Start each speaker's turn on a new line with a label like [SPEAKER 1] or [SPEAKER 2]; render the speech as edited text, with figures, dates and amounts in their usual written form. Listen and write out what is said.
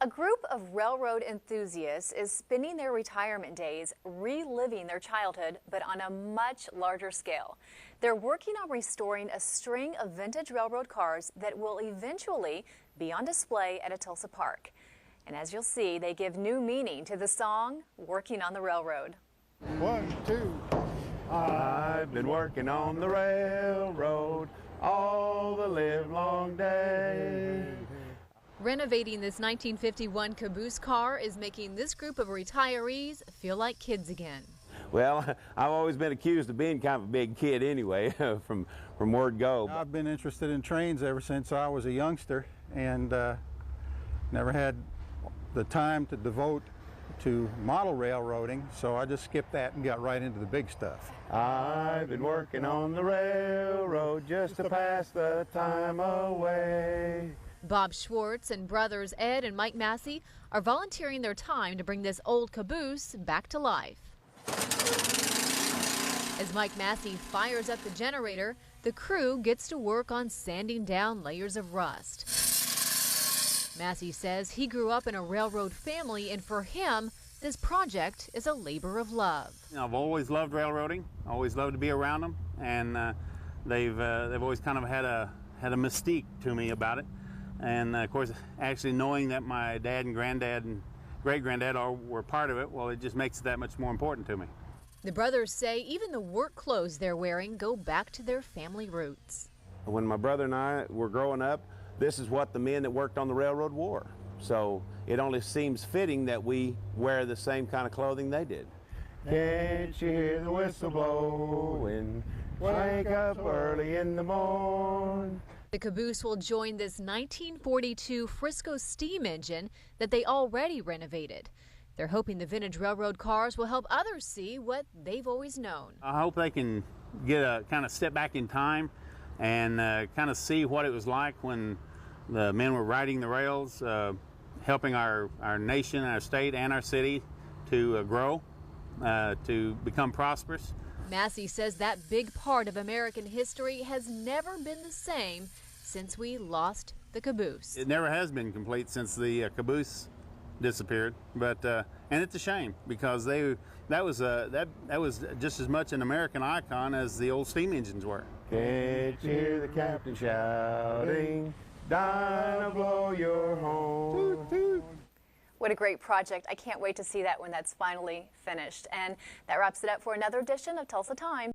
[SPEAKER 1] A group of railroad enthusiasts is spending their retirement days reliving their childhood, but on a much larger scale. They're working on restoring a string of vintage railroad cars that will eventually be on display at a Tulsa park. And as you'll see, they give new meaning to the song, Working on the Railroad.
[SPEAKER 2] 1, 2.
[SPEAKER 3] I've been working on the railroad all the livelong day.
[SPEAKER 4] Renovating this 1951 caboose car is making this group of retirees feel like kids again.
[SPEAKER 3] Well, I've always been accused of being kind of a big kid anyway, from word go.
[SPEAKER 2] I've been interested in trains ever since I was a youngster, and never had the time to devote to model railroading, so I just skipped that and got right into the big stuff.
[SPEAKER 3] I've been working on the railroad just to pass the time away.
[SPEAKER 4] Bob Schwartz and brothers Ed and Mike Massey are volunteering their time to bring this old caboose back to life. As Mike Massey fires up the generator, the crew gets to work on sanding down layers of rust. Massey says he grew up in a railroad family, and for him, this project is a labor of love.
[SPEAKER 5] I've always loved railroading, always loved to be around them, and they've always kind of had a mystique to me about it. And of course, actually knowing that my dad and granddad and great-granddad all were part of it, well, it just makes it that much more important to me.
[SPEAKER 4] The brothers say even the work clothes they're wearing go back to their family roots.
[SPEAKER 3] When my brother and I were growing up, this is what the men that worked on the railroad wore. So it only seems fitting that we wear the same kind of clothing they did. Can't you hear the whistle blowing? Wake up early in the morning.
[SPEAKER 4] The caboose will join this 1942 Frisco steam engine that they already renovated. They're hoping the vintage railroad cars will help others see what they've always known.
[SPEAKER 5] I hope they can get a kind of step back in time and kind of see what it was like when the men were riding the rails, helping our nation, our state, and our city to grow, to become prosperous.
[SPEAKER 4] Massey says that big part of American history has never been the same since we lost the caboose.
[SPEAKER 5] It never has been complete since the caboose disappeared, but and it's a shame because that was just as much an American icon as the old steam engines were.
[SPEAKER 3] Can't you hear the captain shouting, Dinah, blow your horn?
[SPEAKER 2] Toot, toot.
[SPEAKER 1] What a great project. I can't wait to see that when that's finally finished. And that wraps it up for another edition of Tulsa Time.